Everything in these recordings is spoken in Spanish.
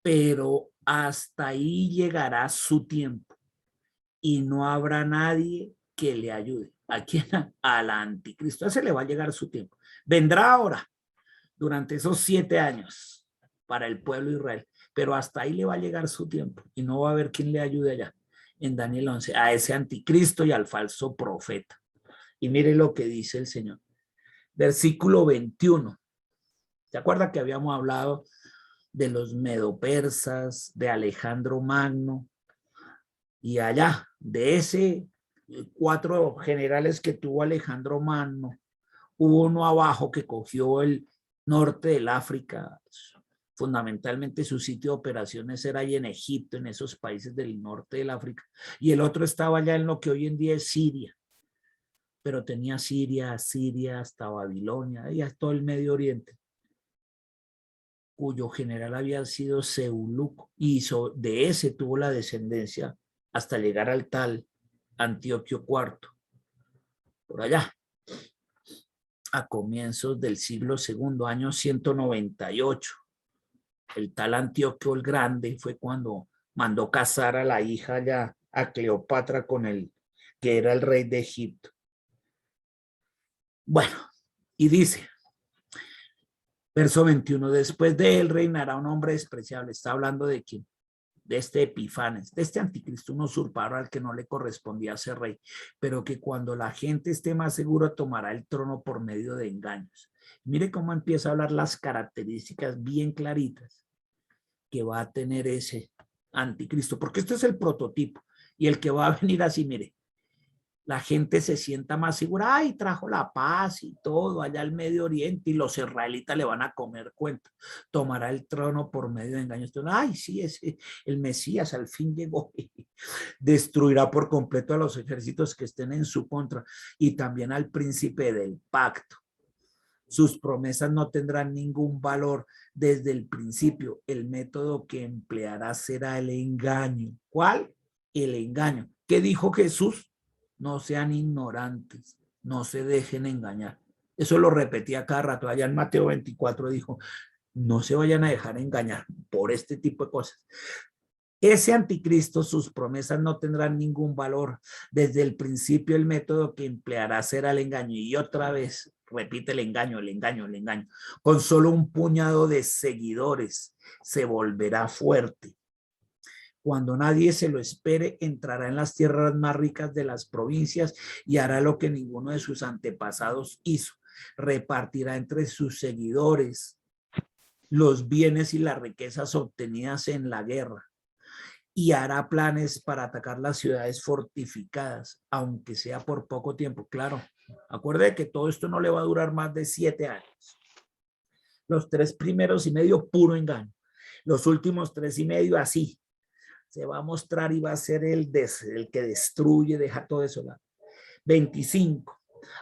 pero hasta ahí llegará su tiempo y no habrá nadie que le ayude. ¿A quién? Al anticristo. A ese le va a llegar su tiempo. Vendrá ahora, durante esos 7 años, para el pueblo de Israel, pero hasta ahí le va a llegar su tiempo y no va a haber quien le ayude allá. En Daniel 11, a ese anticristo y al falso profeta. Y mire lo que dice el Señor. Versículo 21. ¿Se acuerda que habíamos hablado de los medopersas, de Alejandro Magno? Y allá, de ese 4 generales que tuvo Alejandro Magno, hubo uno abajo que cogió el norte del África. Fundamentalmente su sitio de operaciones era ahí en Egipto, en esos países del norte del África. Y el otro estaba allá en lo que hoy en día es Siria. Pero tenía Siria, hasta Babilonia, y todo el Medio Oriente, cuyo general había sido Seuluco, y de ese tuvo la descendencia hasta llegar al tal Antioquio IV, por allá, a comienzos del siglo segundo, año 198. El tal Antioquio el Grande fue cuando mandó casar a la hija ya, a Cleopatra, con el que era el rey de Egipto. Bueno, y dice, verso 21, después de él reinará un hombre despreciable. Está hablando de quién? De este Epifanes, de este anticristo, un usurpador al que no le correspondía ser rey, pero que cuando la gente esté más segura tomará el trono por medio de engaños. Mire cómo empieza a hablar las características bien claritas que va a tener ese anticristo, porque este es el prototipo, y el que va a venir así, mire, la gente se sienta más segura, ay, trajo la paz y todo allá al Medio Oriente, y los israelitas le van a comer cuenta, tomará el trono por medio de engaños, ay, sí, el Mesías al fin llegó, destruirá por completo a los ejércitos que estén en su contra, y también al príncipe del pacto. Sus promesas no tendrán ningún valor desde el principio. El método que empleará será el engaño. ¿Cuál? El engaño. ¿Qué dijo Jesús? No sean ignorantes, no se dejen engañar. Eso lo repetía cada rato. Allá en Mateo 24 dijo, no se vayan a dejar engañar por este tipo de cosas. Ese anticristo, sus promesas no tendrán ningún valor. Desde el principio el método que empleará será el engaño. Y otra vez, repite el engaño, el engaño, el engaño. Con solo un puñado de seguidores se volverá fuerte. Cuando nadie se lo espere, entrará en las tierras más ricas de las provincias y hará lo que ninguno de sus antepasados hizo. Repartirá entre sus seguidores los bienes y las riquezas obtenidas en la guerra y hará planes para atacar las ciudades fortificadas, aunque sea por poco tiempo. Claro, acuerde que todo esto no le va a durar más de 7 años. Los 3 primeros y medio, puro engaño. Los últimos 3 y medio, así. Se va a mostrar y va a ser el que destruye, deja todo eso. 25.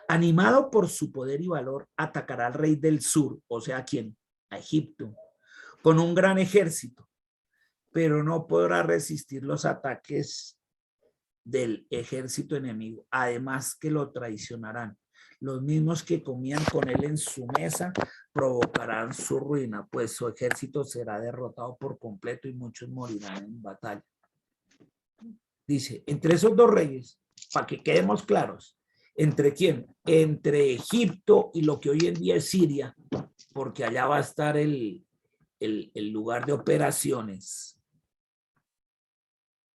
Animado por su poder y valor, atacará al rey del sur, o sea, ¿a quién? A Egipto, con un gran ejército, pero no podrá resistir los ataques del ejército enemigo, además que lo traicionarán. Los mismos que comían con él en su mesa provocarán su ruina, pues su ejército será derrotado por completo y muchos morirán en batalla. Dice, entre esos 2 reyes, para que quedemos claros, ¿entre quién? Entre Egipto y lo que hoy en día es Siria, porque allá va a estar el lugar de operaciones.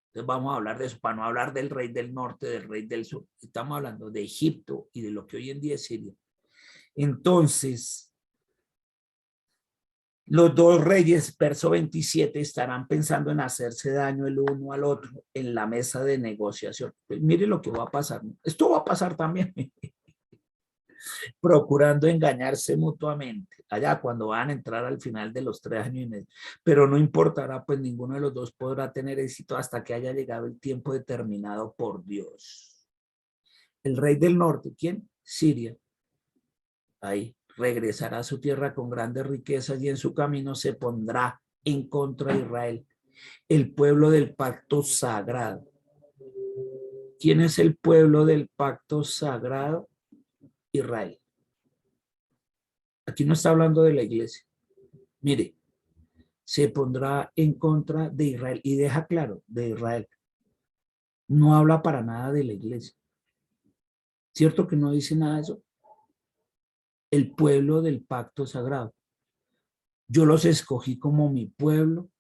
Entonces vamos a hablar de eso, para no hablar del rey del norte, del rey del sur. Estamos hablando de Egipto y de lo que hoy en día es Siria. Entonces, los 2 reyes, verso 27, estarán pensando en hacerse daño el uno al otro en la mesa de negociación. Pues mire lo que va a pasar. Esto va a pasar también. Procurando engañarse mutuamente, allá cuando van a entrar al final de los 3 años y medio. Pero no importará, pues ninguno de los 2 podrá tener éxito hasta que haya llegado el tiempo determinado por Dios. El rey del norte, ¿quién? Siria. Ahí regresará a su tierra con grandes riquezas y en su camino se pondrá en contra de Israel, el pueblo del pacto sagrado. ¿Quién es el pueblo del pacto sagrado? Israel. Aquí no está hablando de la iglesia. Mire, se pondrá en contra de Israel. Y deja claro, de Israel. No habla para nada de la iglesia. ¿Cierto que no dice nada de eso? El pueblo del pacto sagrado. Yo los escogí como mi pueblo,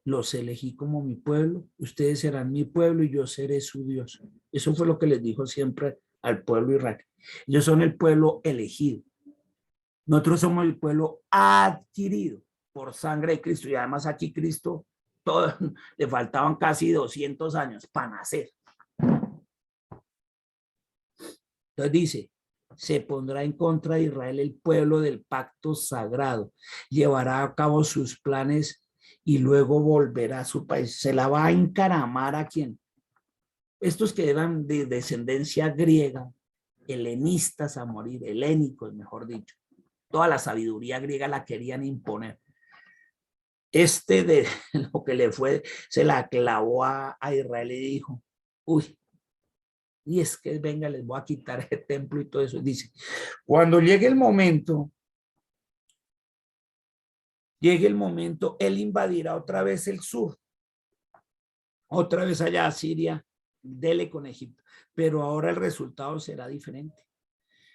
los elegí como mi pueblo, ustedes serán mi pueblo y yo seré su Dios. Eso fue lo que les dijo siempre al pueblo Israel. Ellos son el pueblo elegido. Nosotros somos el pueblo adquirido por sangre de Cristo. Y además aquí Cristo, todo, le faltaban casi 200 años para nacer. Entonces dice, se pondrá en contra de Israel el pueblo del pacto sagrado, llevará a cabo sus planes y luego volverá a su país. Se la va a encaramar a quien. Estos que eran de descendencia griega, helenistas a morir, helénicos, mejor dicho. Toda la sabiduría griega la querían imponer. De lo que le fue, se la clavó a Israel y dijo, uy, y es que venga, les voy a quitar el templo y todo eso. Dice, cuando llegue el momento, él invadirá otra vez el sur, otra vez allá a Siria, dele con Egipto, pero ahora el resultado será diferente.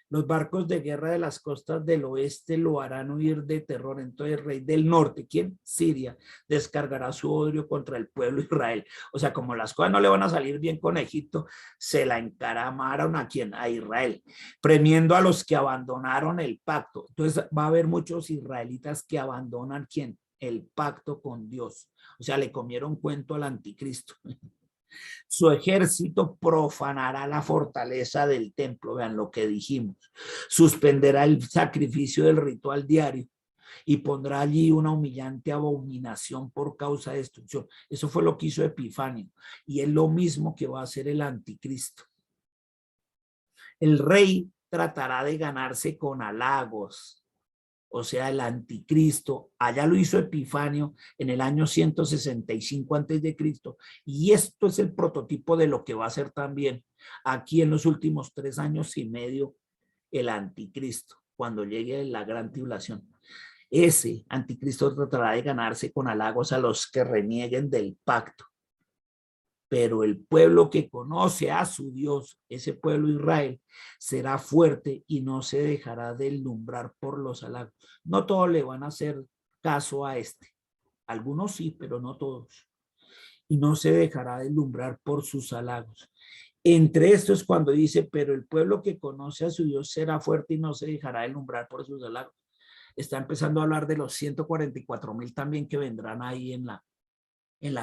Los barcos de guerra de las costas del oeste lo harán huir de terror. Entonces el rey del norte, ¿quién? Siria, descargará su odio contra el pueblo de Israel. O sea, como las cosas no le van a salir bien con Egipto, se la encaramaron a quién? A Israel, premiendo a los que abandonaron el pacto. Entonces va a haber muchos israelitas que abandonan ¿quién? El pacto con Dios. O sea, le comieron cuento al anticristo. Su ejército profanará la fortaleza del templo, vean lo que dijimos, suspenderá el sacrificio del ritual diario y pondrá allí una humillante abominación por causa de destrucción. Eso fue lo que hizo Epifanio y es lo mismo que va a hacer el anticristo. El rey tratará de ganarse con halagos, o sea, el anticristo. Allá lo hizo Epifanio en el año 165 antes de Cristo. Y esto es el prototipo de lo que va a ser también aquí en los últimos 3 años y medio el anticristo, cuando llegue la gran tribulación. Ese anticristo tratará de ganarse con halagos a los que renieguen del pacto. Pero el pueblo que conoce a su Dios, ese pueblo Israel, será fuerte y no se dejará deslumbrar por los halagos. No todos le van a hacer caso a este. Algunos sí, pero no todos. Y no se dejará deslumbrar por sus halagos. Entre estos cuando dice, pero el pueblo que conoce a su Dios será fuerte y no se dejará deslumbrar por sus halagos. Está empezando a hablar de los 144,000 también que vendrán ahí en la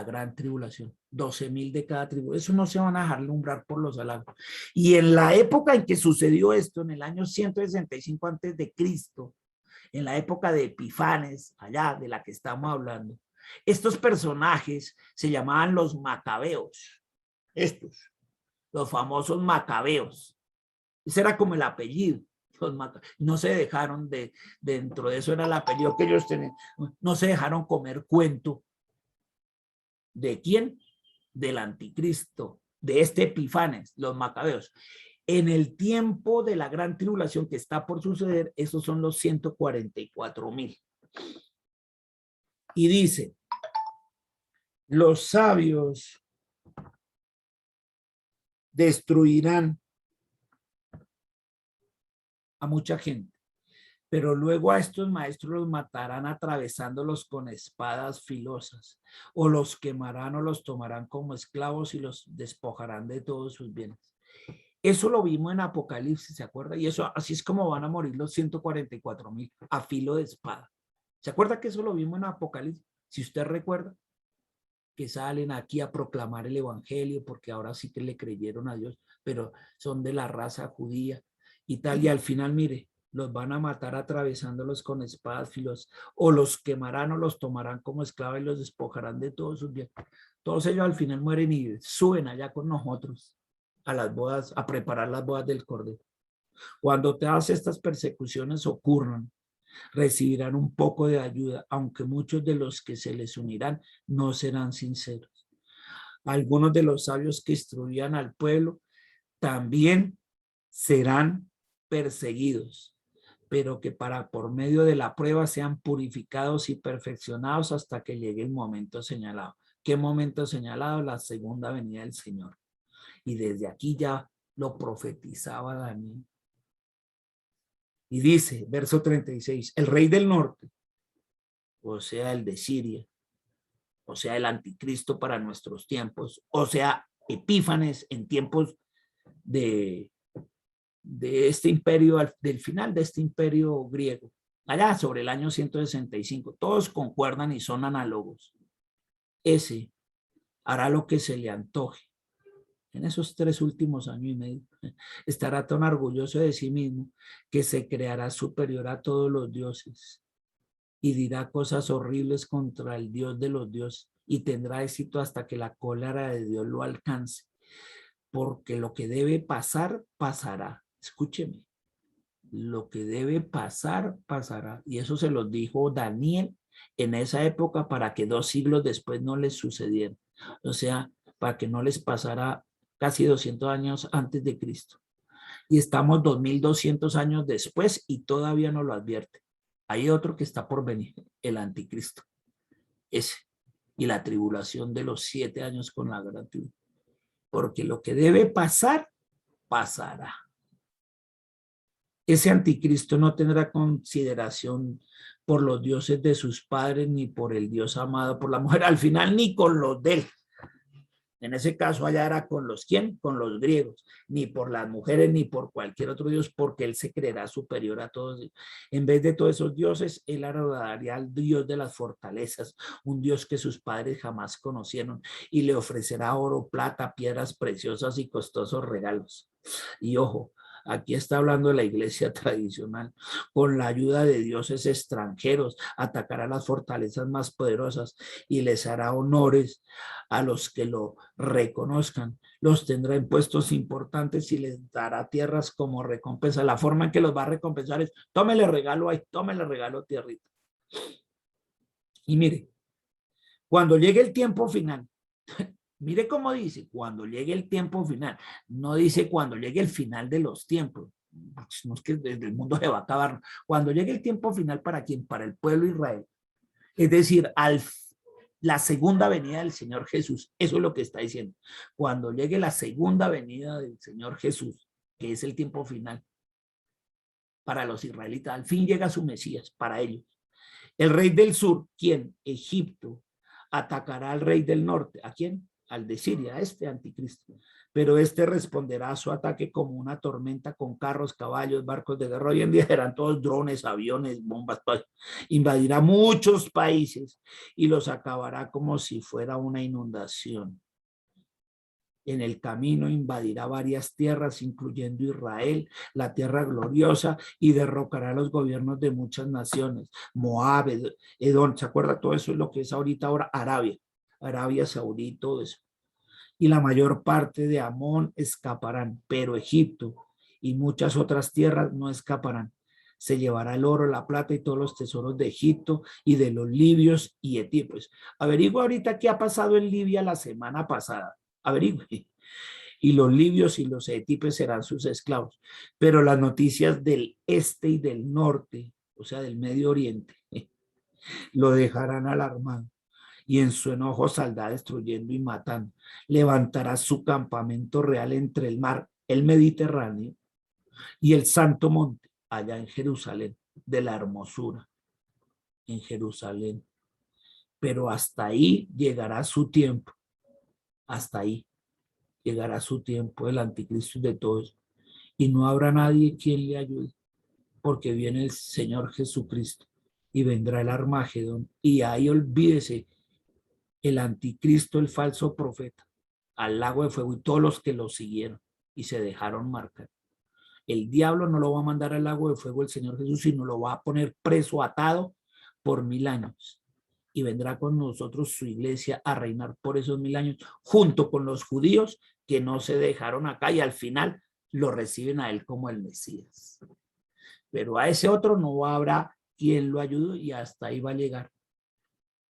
gran tribulación, 12,000 de cada tribu. Eso no se van a dejar alumbrar por los halagos. Y en la época en que sucedió esto, en el año 165 antes de Cristo, en la época de Epifanes, allá de la que estamos hablando, estos personajes se llamaban los macabeos, los famosos macabeos. Ese era como el apellido. No se dejaron dentro de eso era el apellido que ellos tenían, no se dejaron comer cuento. ¿De quién? Del anticristo, de este Epifanes, los macabeos. En el tiempo de la gran tribulación que está por suceder, esos son los 144,000. Y dice, los sabios destruirán a mucha gente, pero luego a estos maestros los matarán atravesándolos con espadas filosas, o los quemarán o los tomarán como esclavos y los despojarán de todos sus bienes. Eso lo vimos en Apocalipsis, ¿se acuerda? Y eso, así es como van a morir los 144,000 a filo de espada. ¿Se acuerda que eso lo vimos en Apocalipsis? Si usted recuerda, que salen aquí a proclamar el evangelio porque ahora sí que le creyeron a Dios, pero son de la raza judía y tal. Y al final, mire, los van a matar atravesándolos con espadas filos, o los quemarán o los tomarán como esclavos y los despojarán de todos sus bienes. Todos ellos al final mueren y suben allá con nosotros a las bodas, a preparar las bodas del Cordero. Cuando todas estas persecuciones ocurran, recibirán un poco de ayuda, aunque muchos de los que se les unirán no serán sinceros. Algunos de los sabios que instruían al pueblo también serán perseguidos, pero que por medio de la prueba sean purificados y perfeccionados hasta que llegue el momento señalado. ¿Qué momento señalado? La segunda venida del Señor. Y desde aquí ya lo profetizaba Daniel. Y dice, verso 36, el rey del norte, o sea, el de Siria, o sea, el anticristo para nuestros tiempos, o sea, Epífanes en tiempos de este imperio, del final de este imperio griego, allá sobre el año 165, todos concuerdan y son análogos. Ese hará lo que se le antoje. En esos 3 últimos años y medio, estará tan orgulloso de sí mismo que se creará superior a todos los dioses y dirá cosas horribles contra el Dios de los dioses y tendrá éxito hasta que la cólera de Dios lo alcance. Porque lo que debe pasar, pasará. Escúcheme. Lo que debe pasar, pasará. Y eso se lo dijo Daniel en esa época para que 2 siglos después no les sucediera. O sea, para que no les pasara casi 200 años antes de Cristo. Y estamos 2200 años después y todavía no lo advierte. Hay otro que está por venir, el anticristo. Ese. Y la tribulación de los 7 años con la gratitud. Porque lo que debe pasar, pasará. Ese anticristo no tendrá consideración por los dioses de sus padres, ni por el Dios amado por la mujer, al final ni con los de él. En ese caso allá era con los ¿quién? Con los griegos, ni por las mujeres, ni por cualquier otro dios, porque él se creerá superior a todos. En vez de todos esos dioses, él adoraría al Dios de las fortalezas, un Dios que sus padres jamás conocieron, y le ofrecerá oro, plata, piedras preciosas y costosos regalos. Y ojo, aquí está hablando de la iglesia tradicional. Con la ayuda de dioses extranjeros, atacará las fortalezas más poderosas y les hará honores a los que lo reconozcan. Los tendrá en puestos importantes y les dará tierras como recompensa. La forma en que los va a recompensar es, tómele regalo ahí, tómele regalo tierrita. Y mire, cuando llegue el tiempo final, mire cómo dice, cuando llegue el tiempo final, no dice cuando llegue el final de los tiempos, no es que desde el mundo se va a acabar, cuando llegue el tiempo final, ¿para quién? Para el pueblo de Israel, es decir, la segunda venida del Señor Jesús, eso es lo que está diciendo, cuando llegue la segunda venida del Señor Jesús, que es el tiempo final para los israelitas, al fin llega su Mesías para ellos. El rey del sur, ¿quién? Egipto, atacará al rey del norte, ¿a quién? Al de Siria, a este anticristo. Pero este responderá a su ataque como una tormenta con carros, caballos, barcos de guerra. Hoy en día serán todos drones, aviones, bombas. Invadirá muchos países y los acabará como si fuera una inundación. En el camino invadirá varias tierras, incluyendo Israel, la tierra gloriosa, y derrocará los gobiernos de muchas naciones. Moab, Edom, ¿se acuerda? Todo eso es lo que es ahorita ahora Arabia, Arabia Saudí, todo eso. Y la mayor parte de Amón escaparán, pero Egipto y muchas otras tierras no escaparán. Se llevará el oro, la plata y todos los tesoros de Egipto y de los libios y etíopes. Averigua ahorita qué ha pasado en Libia la semana pasada. Averigüe. Y los libios y los etíopes serán sus esclavos. Pero las noticias del este y del norte, o sea, del Medio Oriente, lo dejarán alarmado. Y en su enojo saldrá destruyendo y matando. Levantará su campamento real entre el mar, el Mediterráneo, y el Santo Monte, allá en Jerusalén, de la hermosura, en Jerusalén. Pero hasta ahí llegará su tiempo. Hasta ahí llegará su tiempo, el anticristo de todos. Y no habrá nadie quien le ayude, porque viene el Señor Jesucristo y vendrá el Armagedón. Y ahí olvídese el anticristo, el falso profeta, al lago de fuego y todos los que lo siguieron y se dejaron marcar. El diablo no lo va a mandar al lago de fuego el Señor Jesús, sino lo va a poner preso, atado por 1000 años. Y vendrá con nosotros su iglesia a reinar por esos 1000 años, junto con los judíos que no se dejaron acá y al final lo reciben a él como el Mesías. Pero a ese otro no habrá quien lo ayude y hasta ahí va a llegar.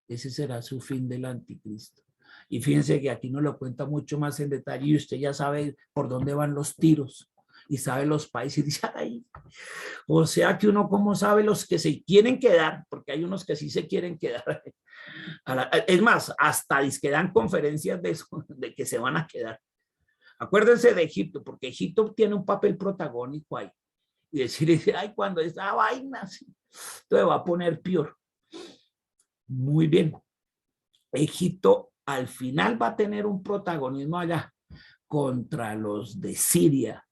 Ese será su fin del anticristo. Y fíjense que aquí nos lo cuenta mucho más en detalle y usted ya sabe por dónde van los tiros. y sabe los países y dice, ay, o sea que uno cómo sabe los que se quieren quedar, porque hay unos que sí se quieren quedar. Es más, hasta que dan conferencias de eso, de que se van a quedar. Acuérdense de Egipto, porque Egipto tiene un papel protagónico ahí. Y decir, ay, cuando esta vaina, entonces va a poner peor. Muy bien. Egipto al final va a tener un protagonismo allá contra los de Siria,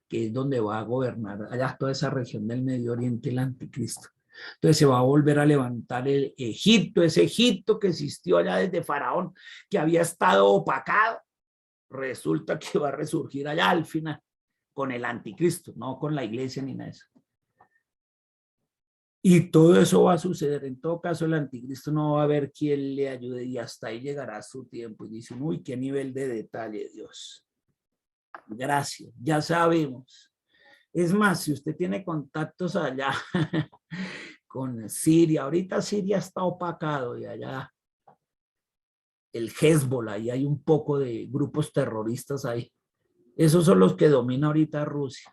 que es donde va a gobernar allá toda esa región del Medio Oriente, el anticristo. Entonces se va a volver a levantar el Egipto, ese Egipto que existió allá desde Faraón, que había estado opacado. Resulta que va a resurgir allá al final con el anticristo, no con la iglesia ni nada de eso. Y todo eso va a suceder. En todo caso, el anticristo no va a haber quien le ayude y hasta ahí llegará su tiempo. Y dicen, uy, qué nivel de detalle, Dios. Gracias, ya sabemos. Es más, si usted tiene contactos allá con Siria, ahorita Siria está opacado y allá el Hezbollah, y hay un poco de grupos terroristas ahí. Esos son los que domina ahorita Rusia.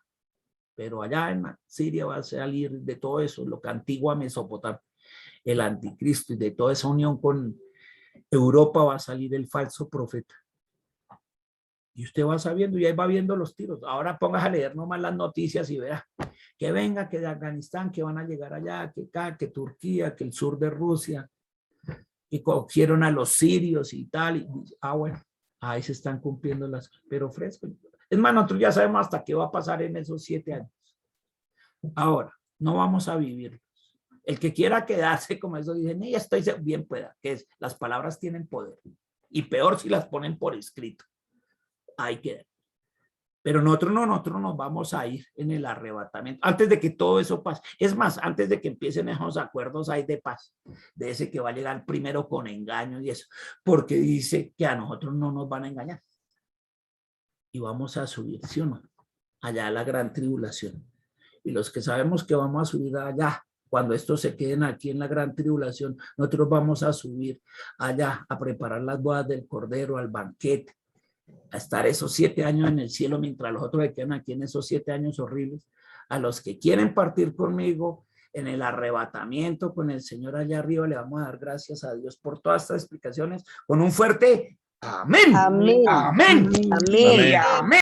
Pero allá en Siria va a salir de todo eso, lo que antigua Mesopotamia, el anticristo, y de toda esa unión con Europa va a salir el falso profeta. Y usted va sabiendo y ahí va viendo los tiros. Ahora pongas a leer nomás las noticias y vea que venga, que de Afganistán, que van a llegar allá, que acá, que Turquía, que el sur de Rusia, que cogieron a los sirios y tal. Y, bueno, ahí se están cumpliendo las cosas, pero fresco. Es más, nosotros ya sabemos hasta qué va a pasar en esos 7 años. Ahora, no vamos a vivir. El que quiera quedarse como eso, dice, ya estoy bien, pueda, que es, las palabras tienen poder. Y peor si las ponen por escrito. Ahí queda. Pero nosotros nos vamos a ir en el arrebatamiento, antes de que todo eso pase. Es más, antes de que empiecen esos acuerdos hay de paz, de ese que va a llegar primero con engaños y eso, porque dice que a nosotros no nos van a engañar. Y vamos a subir, ¿sí o no? Allá a la gran tribulación. Y los que sabemos que vamos a subir allá, cuando estos se queden aquí en la gran tribulación, nosotros vamos a subir allá a preparar las bodas del Cordero, al banquete, a estar esos 7 años en el cielo, mientras los otros se quedan aquí en esos 7 años horribles. A los que quieren partir conmigo en el arrebatamiento con el Señor allá arriba, le vamos a dar gracias a Dios por todas estas explicaciones, con un fuerte amén. Amén. Amén. Amén. Y amén.